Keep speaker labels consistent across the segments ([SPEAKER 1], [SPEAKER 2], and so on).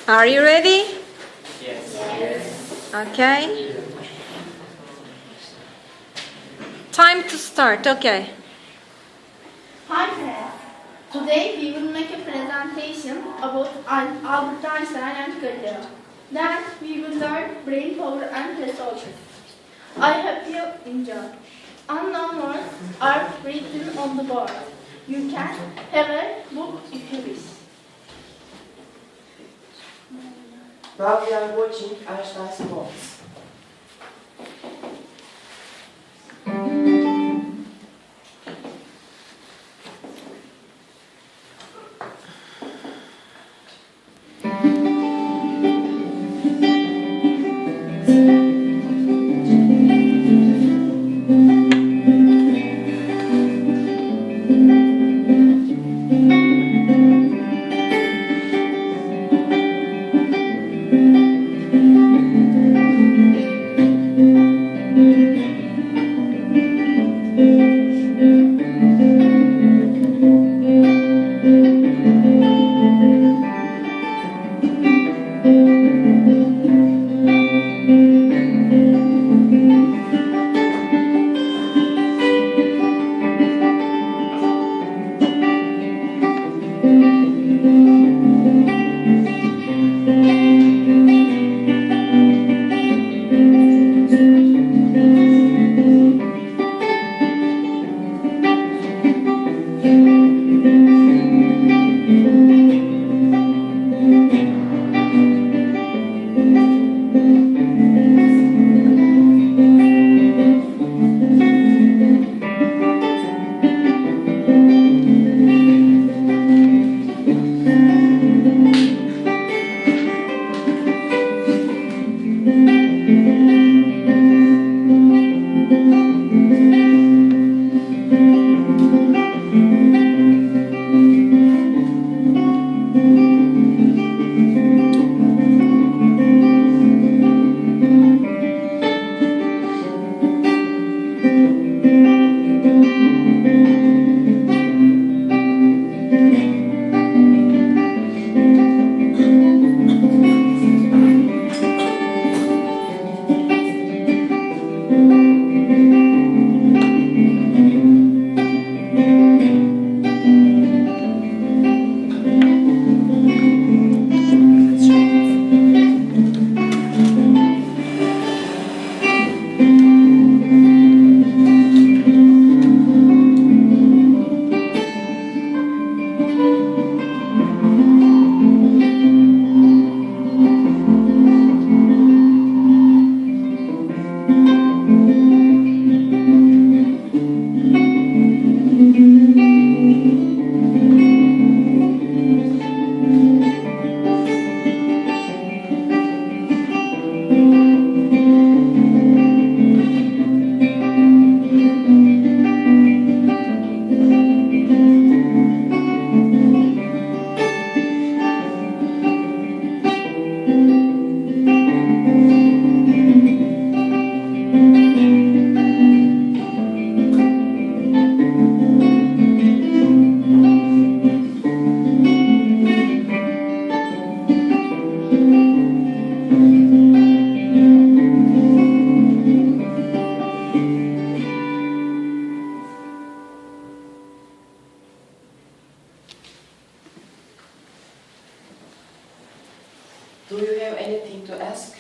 [SPEAKER 1] Are you ready?
[SPEAKER 2] Yes.
[SPEAKER 1] Okay. Time to start. Okay.
[SPEAKER 3] Hi friends. Today we will make a presentation about Albert Einstein and Galileo. Then we will learn brain power and resources. I hope you enjoy. Unknown words are written on the board. You can have a look if you wish.
[SPEAKER 2] Now we are watching Einstein's quotes. Do you have anything to ask?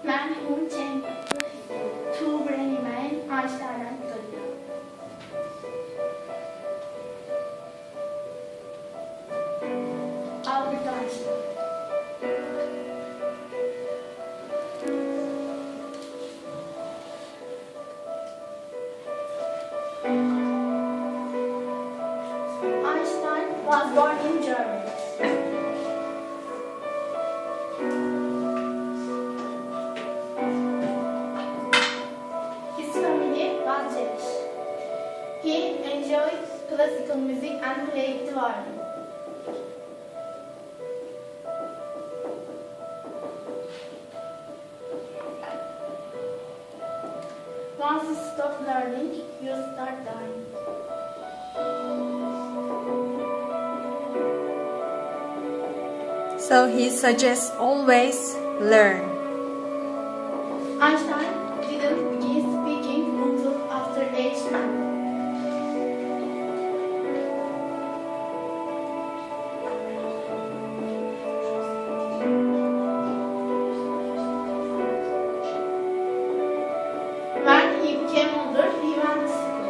[SPEAKER 3] Man who changed two brainy men, Einstein and Galileo. Albert Einstein. Einstein was born in Germany. His family was Jewish. enjoyed classical music and played the violin. Once you stop learning, you start dying.
[SPEAKER 1] So he suggests always learn.
[SPEAKER 3] Einstein didn't begin speaking until after age 9. When he became older, he went to school.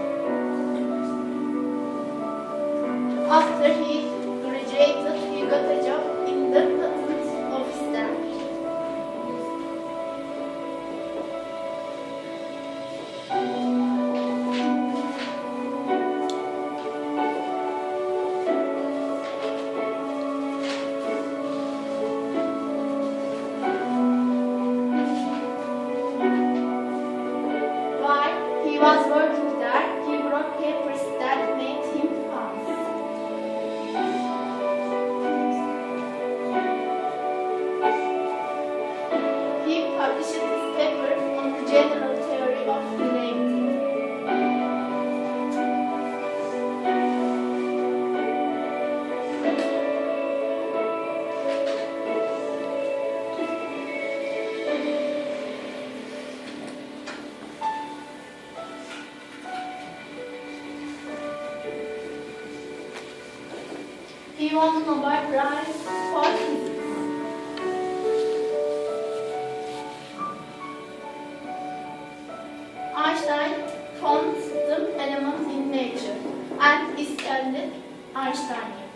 [SPEAKER 3] After he graduated, he got a job in the patent office there. While he was working there, he wrote papers that made him famous. He published his paper on the general theory of relativity. He won the Nobel Prize for physics. Einstein found the element in nature and is called Einsteinium.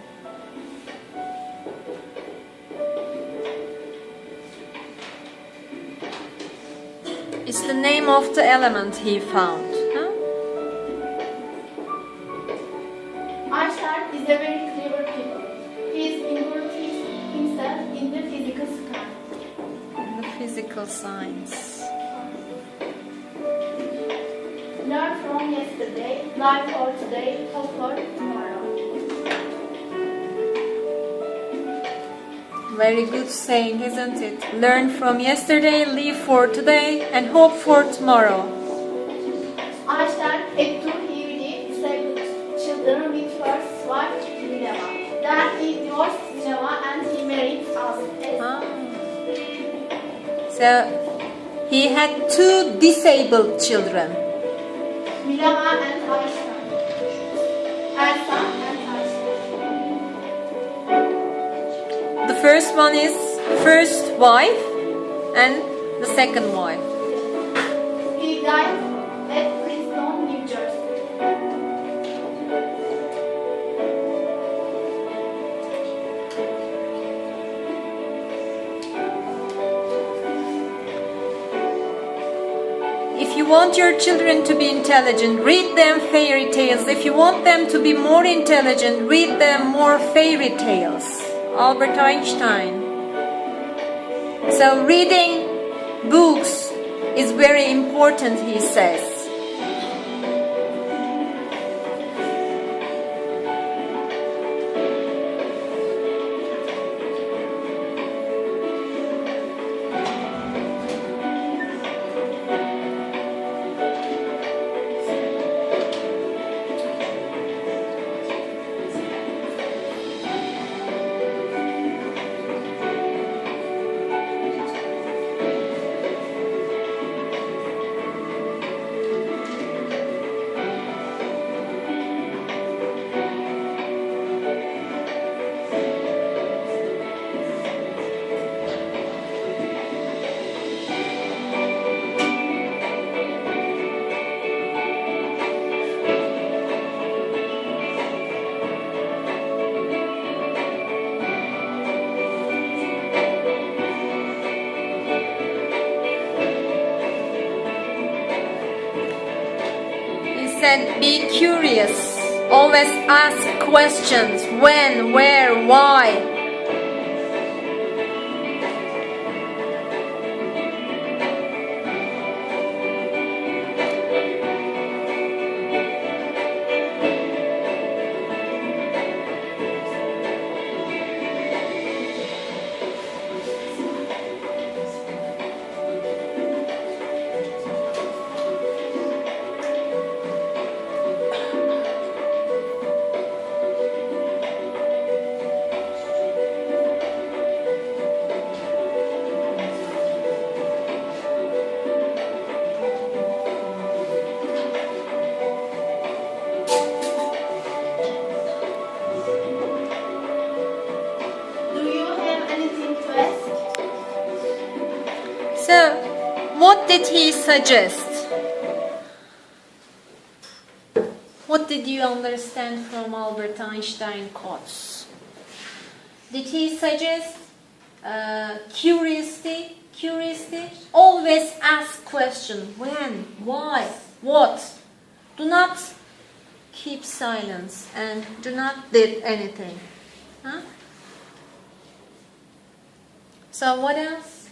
[SPEAKER 1] It's the name of the element he found. Huh?
[SPEAKER 3] Einstein is a very clever people. He is involved himself in the physical science.
[SPEAKER 1] The physical science.
[SPEAKER 3] Learn from yesterday, live for today, hope for tomorrow.
[SPEAKER 1] Very good saying, isn't it? Learn from yesterday, live for today, and hope for tomorrow.
[SPEAKER 3] Einstein had two heavily disabled children with first wife, Galileo. Then he divorced Galileo and he married us.
[SPEAKER 1] Ah. So he had two disabled children.
[SPEAKER 3] Galileo and Einstein. Einstein and Einstein.
[SPEAKER 1] The first one is first wife and the second wife.
[SPEAKER 3] He died at Princeton, New Jersey.
[SPEAKER 1] If you want your children to be intelligent, read them fairy tales. If you want them to be more intelligent, read them more fairy tales. Albert Einstein. So reading books is very important, he says. Said, be curious, always ask questions, when, where, why. did he suggest? What did you understand from Albert Einstein quotes? Did he suggest curiosity? Curiosity? Always ask question. When? Why? What? Do not keep silence and do not did anything. Huh? So what else?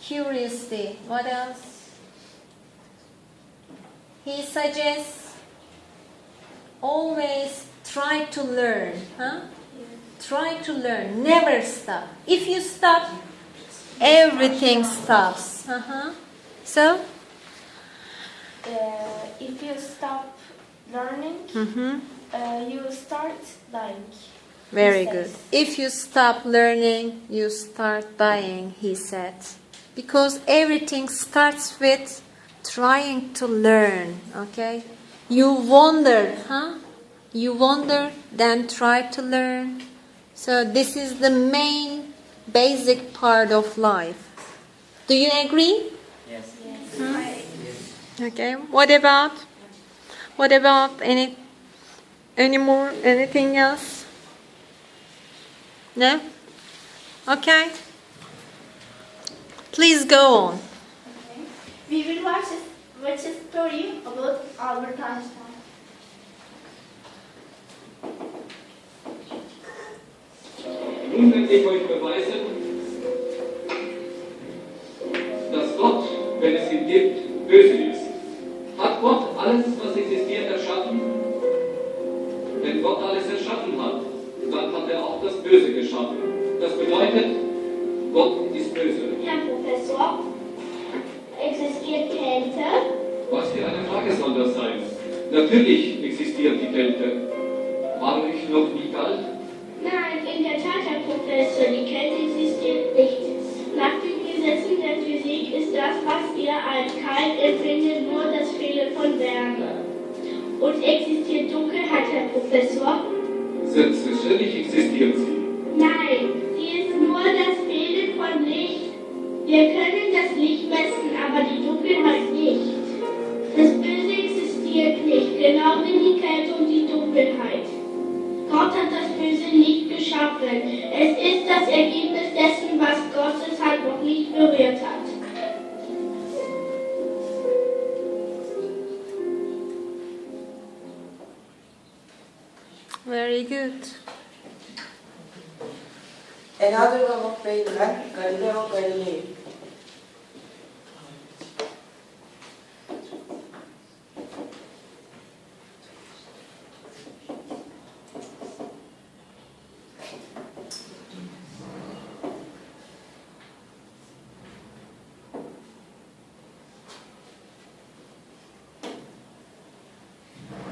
[SPEAKER 1] Curiosity. What else? He suggests always try to learn. Huh? Try to learn. Never stop. If you stop, everything stops. So?
[SPEAKER 3] If you stop learning, you start dying.
[SPEAKER 1] Very good. If you stop learning, you start dying, he said. Because everything starts with trying to learn, okay? You wonder, You wonder, then try to learn. So this is the main, basic part of life. Do you agree?
[SPEAKER 2] Yes.
[SPEAKER 1] Okay. What about anything else? No? Okay. Please go on.
[SPEAKER 3] Okay. We will watch a story about Albert Einstein.
[SPEAKER 4] Nun will ich euch beweisen, dass Gott, wenn es ihn gibt, böse ist. Hat Gott alles, was existiert, erschaffen? Wenn Gott alles erschaffen hat, dann hat er auch das Böse geschaffen. Das bedeutet, Gott ist böse.
[SPEAKER 5] Herr Professor, existiert Kälte?
[SPEAKER 4] Was für eine Frage soll das sein? Natürlich existiert die Kälte. War ich noch nie kalt?
[SPEAKER 5] Nein, in der Tat, Herr Professor, die Kälte existiert nicht. Nach den Gesetzen der Physik ist das, was ihr als kalt empfindet, nur das Fehlen von Wärme. Und existiert Dunkelheit, Herr Professor?
[SPEAKER 4] Selbstverständlich existiert sie.
[SPEAKER 5] Nein, sie ist nur das Fehlen von Licht. Wir können das Licht messen, aber die Dunkelheit nicht. Das Böse existiert nicht, genau wie die Kälte und die Dunkelheit. Gott hat das Böse nicht geschaffen. Es ist das Ergebnis dessen, was Gott deshalb noch nicht berührt hat.
[SPEAKER 1] Very good.
[SPEAKER 2] Another one of brainy man, Galileo and Einstein.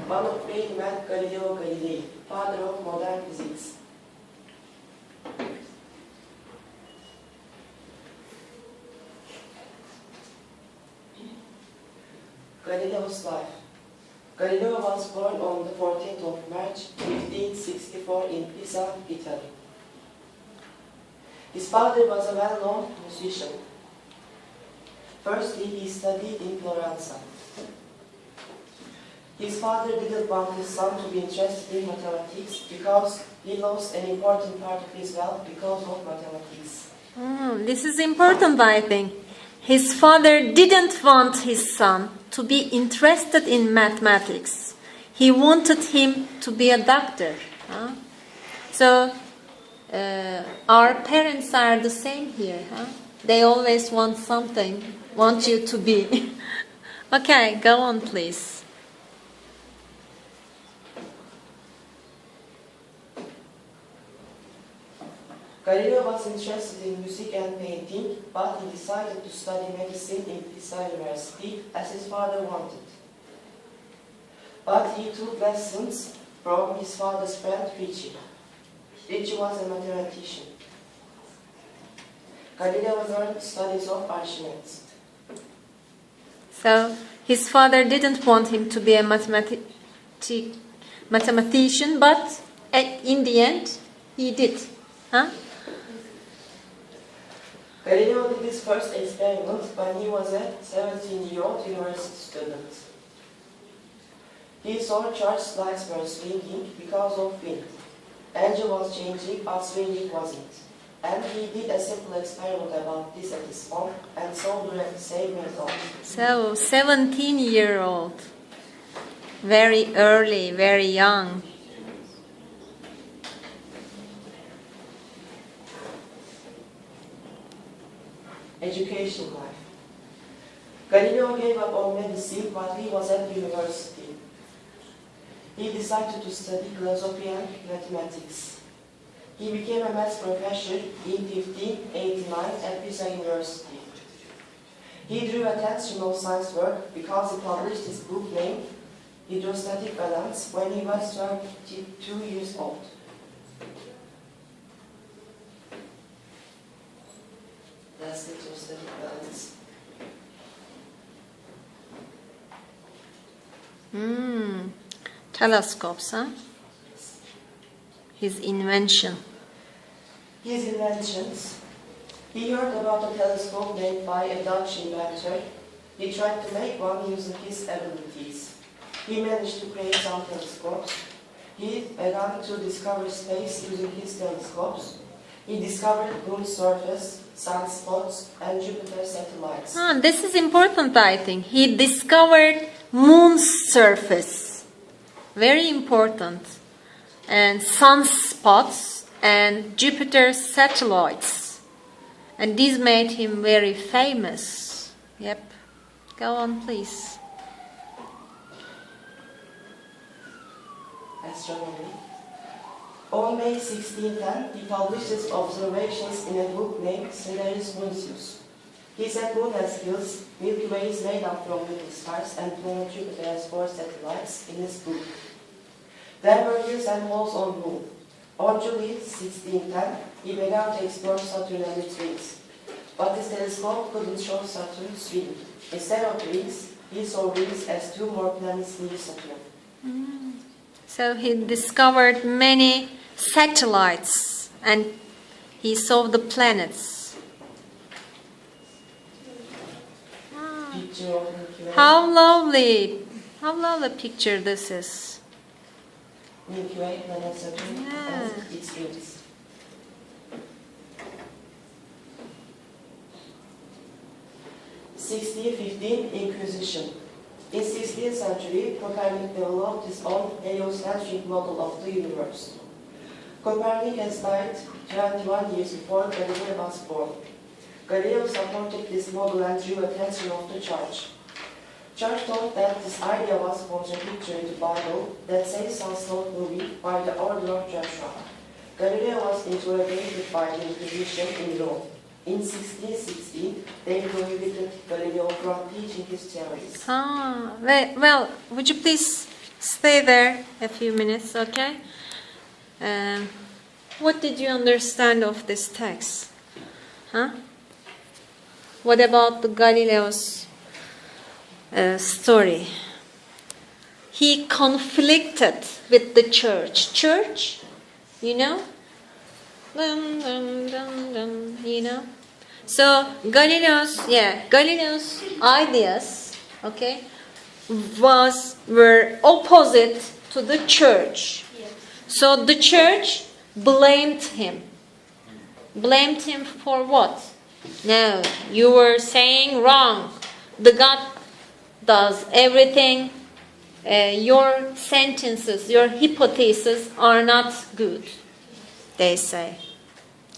[SPEAKER 2] One of brainy man, Galileo and Einstein, father of modern physics. Galileo's life. Galileo was born on the 14th of March 1564 in Pisa, Italy. His father was a well-known musician. Firstly, he studied in Florence. His father didn't want his son to be interested in mathematics because he lost an important part of his wealth because of mathematics.
[SPEAKER 1] This is important, I think. His father didn't want his son to be interested in mathematics. He wanted him to be a doctor. So, our parents are the same here. They always want you to be. Okay, go on, please.
[SPEAKER 2] Galileo was interested in music and painting, but he decided to study medicine in Pisa University as his father wanted. But he took lessons from his father's friend Ricci. Ricci was a mathematician. Galileo learned studies of Archimedes.
[SPEAKER 1] So, his father didn't want him to be a mathematician, but in the end, he did.
[SPEAKER 2] Galileo did his first experiment when he was a 17-year-old university student. He saw charged lights were swinging because of wind. Engine was changing, but swinging wasn't. And he did a simple experiment about this at his home and solved the same result.
[SPEAKER 1] So, 17-year-old. Very early, very young.
[SPEAKER 2] Education life. Galileo gave up on medicine while he was at university. He decided to study philosophy and mathematics. He became a maths professor in 1589 at Pisa University. He drew a tensional science work because he published his book named Hydrostatic Balance when he was 22 years old. That's the hydrostatic balance.
[SPEAKER 1] Telescopes, huh? His invention.
[SPEAKER 2] His inventions. He heard about a telescope made by a Dutch inventor. He tried to make one using his abilities. He managed to create some telescopes. He began to discover space using his telescopes. He discovered Moon's surface, sunspots, and Jupiter satellites.
[SPEAKER 1] This is important, I think. He discovered Moon's surface. Very important. And sunspots and Jupiter satellites. And these made him very famous. Yep. Go on, please.
[SPEAKER 2] Astronomy. On May 1610, he published his observations in a book named Stellaris Nuncius. He said Moon has hills, Milky Way is made up from little stars, and planet Jupiter has 4 satellites in his book. There were hills and holes on Moon. On July 1610, he began to explore Saturn and its rings. But his telescope couldn't show Saturn's ring. Instead of rings, he saw rings as 2 more planets near Saturn.
[SPEAKER 1] So he discovered many satellites and he saw the planets.
[SPEAKER 2] Picture of Milky Way.
[SPEAKER 1] How lovely picture this is.
[SPEAKER 2] Milky Way, planet Saturn,
[SPEAKER 1] Yeah.
[SPEAKER 2] and its rings. 1615 Inquisition. In 16th century, Copernicus developed his own heliocentric model of the universe. Copernicus died 21 years before Galileo was born. Galileo supported this model and drew attention of the church. Church thought that this idea was contradictory to the Bible that says some slow movie by the order of Joshua. Galileo was interrogated by the Inquisition in Rome. In 1616, they prohibited Galileo from teaching his theories.
[SPEAKER 1] Well, would you please stay there a few minutes, okay? What did you understand of this text? What about the Galileo's story? He conflicted with the church. Church, you know? Dun, dun, dun, dun, you know? So Galileo's ideas, okay, were opposite to the church.
[SPEAKER 3] Yes.
[SPEAKER 1] So the church blamed him. Blamed him for what? No, you were saying wrong. The God does everything. Your sentences, your hypotheses are not good, they say.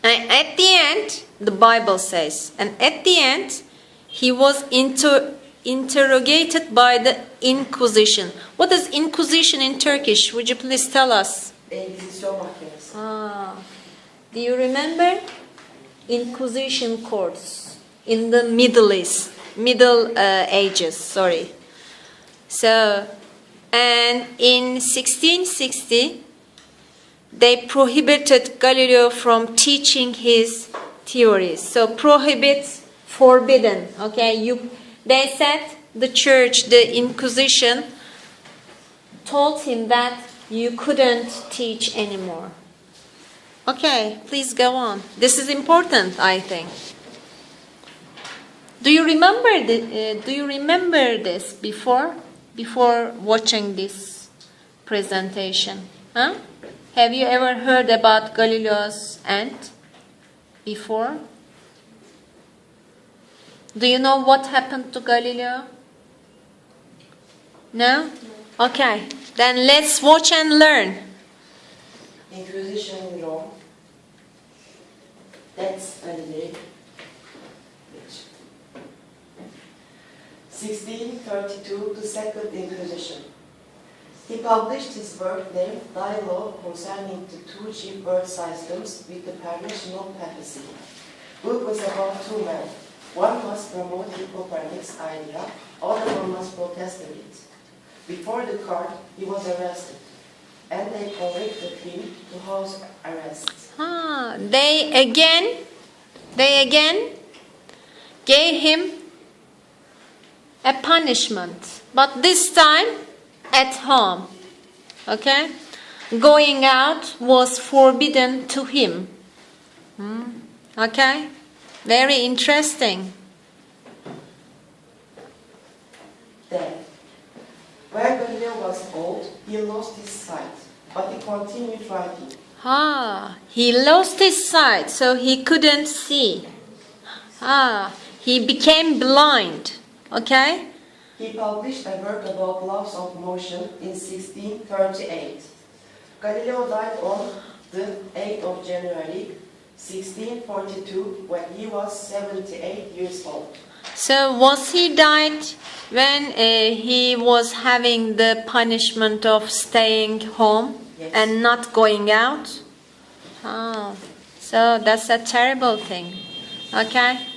[SPEAKER 1] And at the end, the Bible says, and at the end, he was interrogated by the Inquisition. What is Inquisition in Turkish? Would you please tell us?
[SPEAKER 2] Engizisyon mahkemesi.
[SPEAKER 1] Do you remember? Inquisition courts in the Middle Ages, sorry. So, and in 1660, they prohibited Galileo from teaching his theories. So prohibit, forbidden. Okay, they said the church, the Inquisition, told him that you couldn't teach anymore. Okay, please go on. This is important, I think. Do you remember this before watching this presentation? Huh? Have you ever heard about Galileo's ant before? Do you know what happened to Galileo? No? Okay. Then let's watch and learn.
[SPEAKER 2] Inquisition in Rome. That's Galileo. 1632, the Second Inquisition. He published his work named Dialogue Concerning the Two Chief World Systems with the Permission of Papacy. Book was about two men. One was promoting Copernicus' idea, other one was protesting it. Before the court, he was arrested, and they convicted him to house arrest.
[SPEAKER 1] They again gave him a punishment, but this time at home. Okay? Going out was forbidden to him. Okay? Very interesting.
[SPEAKER 2] Then, when Galileo was old, he lost his sight, but he continued writing.
[SPEAKER 1] He lost his sight, so he couldn't see. He became blind. Okay?
[SPEAKER 2] He published a work about laws of motion in 1638. Galileo died on the 8th of January, 1642, when he was 78 years old.
[SPEAKER 1] So was he died when he was having the punishment of staying home?
[SPEAKER 2] Yes.
[SPEAKER 1] And not going out? So that's a terrible thing. Okay?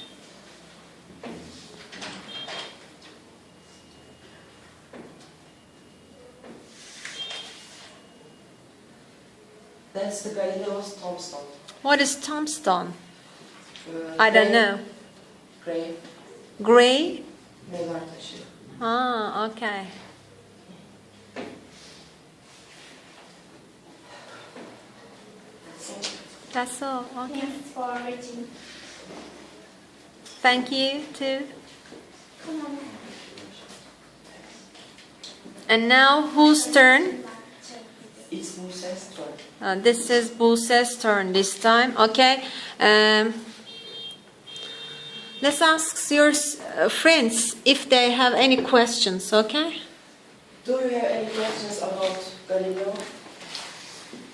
[SPEAKER 2] That's the Galileo's tombstone.
[SPEAKER 1] What is tombstone? I don't know.
[SPEAKER 2] Grave.
[SPEAKER 1] Gray?
[SPEAKER 2] Mezar taşı.
[SPEAKER 1] Okay. That's all. Okay.
[SPEAKER 3] Thanks for watching.
[SPEAKER 1] Thank you too.
[SPEAKER 3] Come on.
[SPEAKER 1] And now whose turn?
[SPEAKER 2] It's Musa's turn.
[SPEAKER 1] This is Buse's turn this time. Okay. Let's ask your friends if they have any questions. Okay.
[SPEAKER 2] Do you have any questions about Galileo?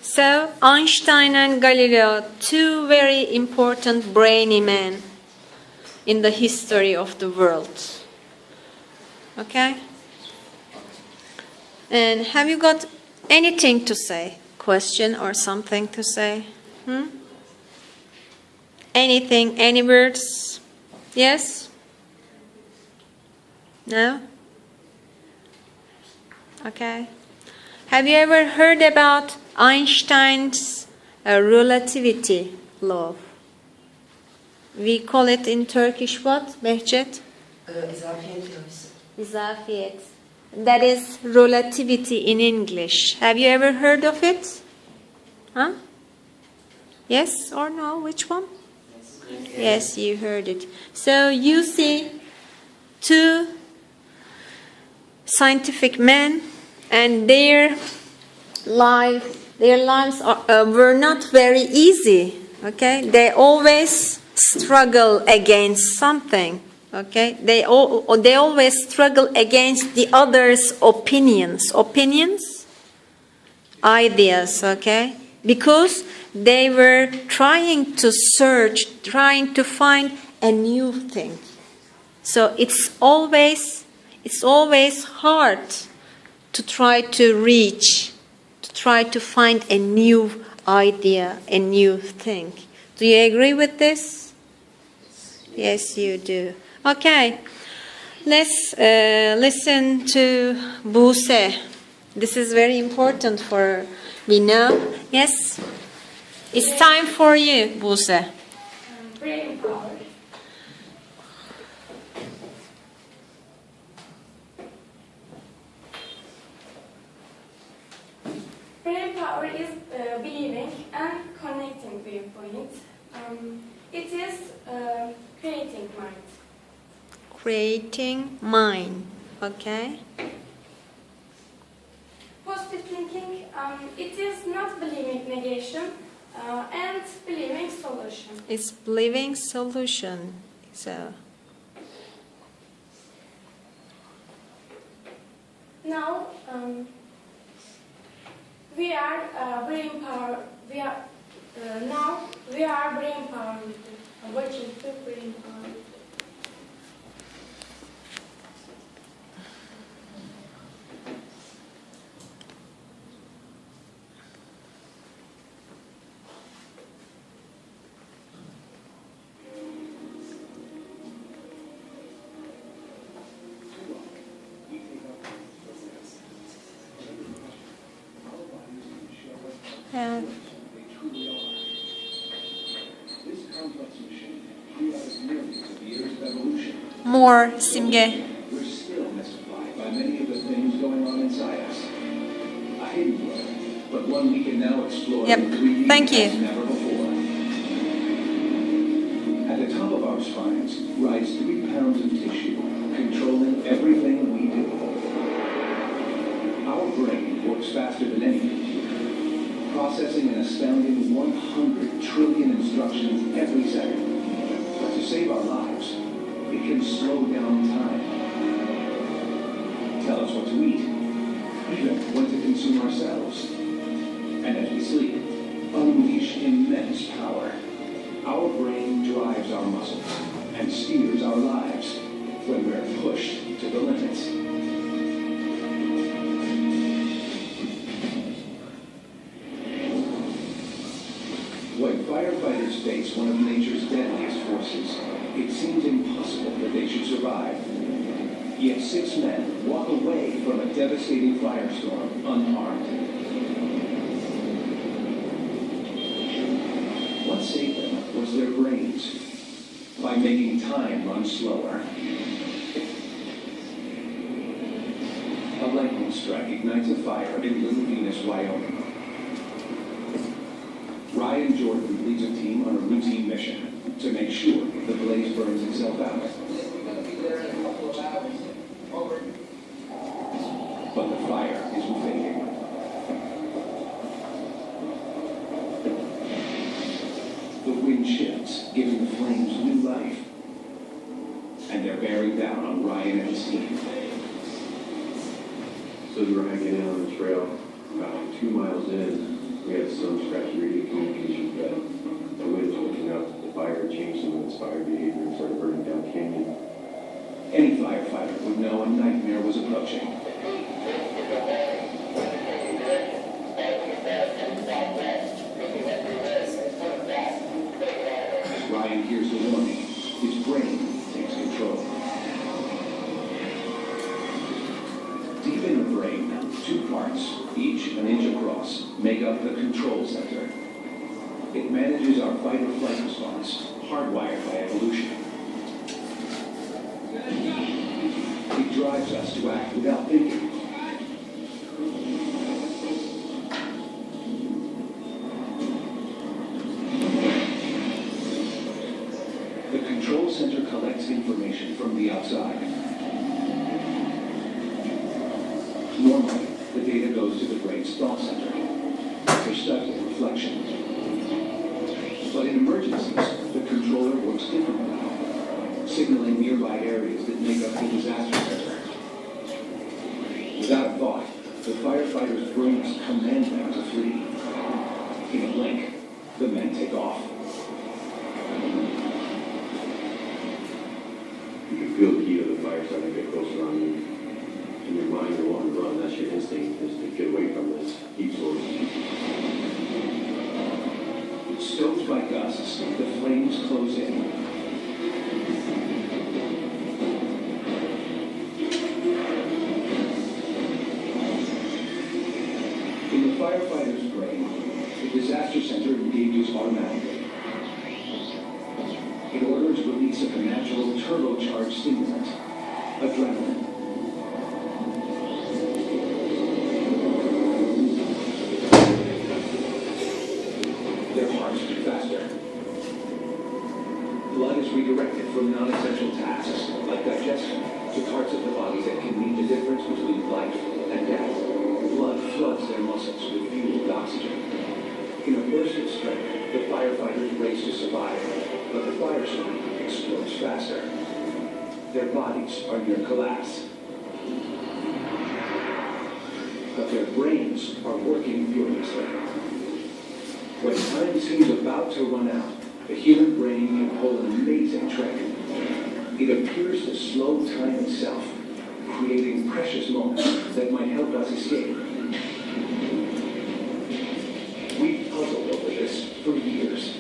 [SPEAKER 1] So Einstein and Galileo, two very important brainy men in the history of the world. Okay. And have you got anything to say? Question or something to say? Anything? Any words? Yes? No? Okay. Have you ever heard about Einstein's relativity law? We call it in Turkish what, Behçet?
[SPEAKER 2] İzafiyet teorisi.
[SPEAKER 1] İzafiyet. That is relativity in English. Have you ever heard of it? Huh? Yes or no? Which one? Yes, you heard it. So you see two scientific men and their lives were not very easy. Okay? They always struggle against something. Okay, they always struggle against the others' opinions, ideas. Okay, because they were trying to find a new thing. So it's always hard to try to find a new idea, a new thing. Do you agree with this? Yes, you do. Okay, let's listen to Buse. This is very important for we know. Yes, it's time for you, Buse.
[SPEAKER 3] Brain power. Brain power is believing and connecting viewpoints. It is creating mind.
[SPEAKER 1] creating mind. Okay?
[SPEAKER 6] Positive thinking, it is not believing negation and believing solution.
[SPEAKER 1] It's believing solution. So
[SPEAKER 6] Now we are brain power. Now we are brain power. Watching the brain power.
[SPEAKER 1] yeah. More simge.
[SPEAKER 7] We're still mystified by many of the things going on inside us. A hidden world, but one we can now explore
[SPEAKER 1] Yep.
[SPEAKER 7] in 3D
[SPEAKER 1] Thank you.
[SPEAKER 7] as never before. At the top of our spines rides 3 pounds of tissue, controlling everything we do. Our brain works faster than any computer, processing an astounding 100 trillion instructions every second. But to save our lives, it can slow down time. Tell us what to eat, even when to consume ourselves. And as we sleep, unleash immense power. Our brain drives our muscles and steers our lives when we're pushed to the limits. When firefighters face one of nature's deadliest forces, it seems impossible that they should survive. Yet 6 men walk away from a devastating firestorm unharmed. What saved them was their brains, by making time run slower. A lightning strike ignites a fire in Little Venus, Wyoming. Ryan Jordan leads a team on a routine mission to make sure the blaze burns itself out. But the fire isn't fading. The wind shifts, giving the flames new life. And they're bearing down on Ryan and his team.
[SPEAKER 8] So we were hanging out on the trail. About 2 miles in, we had some scratchy radio communication, but the wind was picking up. The fire changed some of its fire behavior and started burning down the canyon.
[SPEAKER 7] Any firefighter would know a nightmare was approaching. As Ryan hears the warning, his brain takes control. Deep in the brain, 2 parts, each an inch across, make up the control center. It manages our fight or flight response, hardwired by evolution. It drives us to act without thinking. The control center collects information from the outside. Normally, the data goes to the brain's thought center for study and reflection. But in emergencies, the controller works differently, signaling nearby areas that make up the disaster center. Without a thought, the firefighters' brains command them to flee. In a blink, the men take off.
[SPEAKER 8] You can feel the heat of the fire starting to get closer on you. In your mind, you're wanting to run. That's your instinct, is to get away from this heat source.
[SPEAKER 7] Stoked by gusts, the flames close in. In the firefighter's brain, the disaster center engages automatically. It orders release of a natural turbocharged stimulant, adrenaline. Their hearts beat faster. Blood is redirected from non-essential tasks like digestion center, the firefighters race to survive, but the fire soon explodes faster. Their bodies are near collapse. But their brains are working furiously. When time seems about to run out, the human brain can pull an amazing trick. It appears to slow time itself, creating precious moments that might help us escape. We've puzzled over this for years.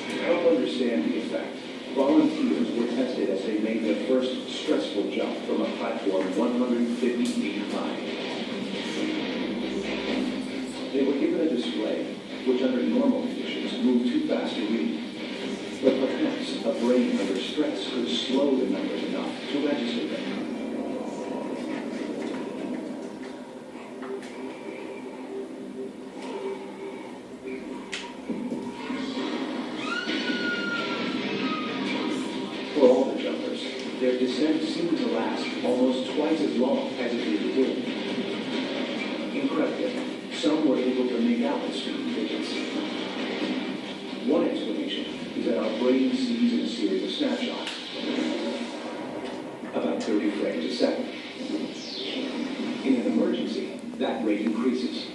[SPEAKER 7] To help understand the effect, volunteers were tested as they made their first stressful jump from a platform 150 feet high. They were given a display, which under normal conditions moved too fast to read. But perhaps a brain under stress could slow the numbers enough to register them. For all the jumpers, their descent seemed to last almost twice as long as it really did. Incredibly, some were able to make out the speed digits. One explanation is that our brain sees in a series of snapshots, about 30 frames a second. In an emergency, that rate increases,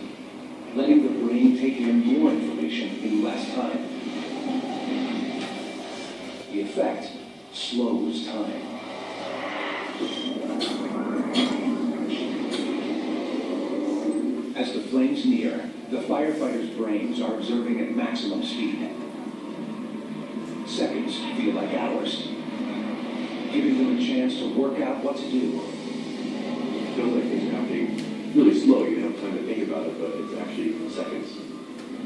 [SPEAKER 7] letting the brain take in more information in less time. The effect slows time. As the flames near, the firefighters' brains are observing at maximum speed. Seconds feel like hours, giving them a chance to work out what to do.
[SPEAKER 8] Feels like things are happening really slow. You have time to think about it, but it's actually seconds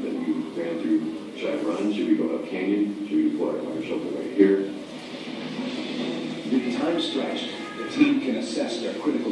[SPEAKER 8] that you ran through. Should I run? Should we go up canyon? Should we deploy our fire shelter right here?
[SPEAKER 7] With time stretched, the team can assess their critical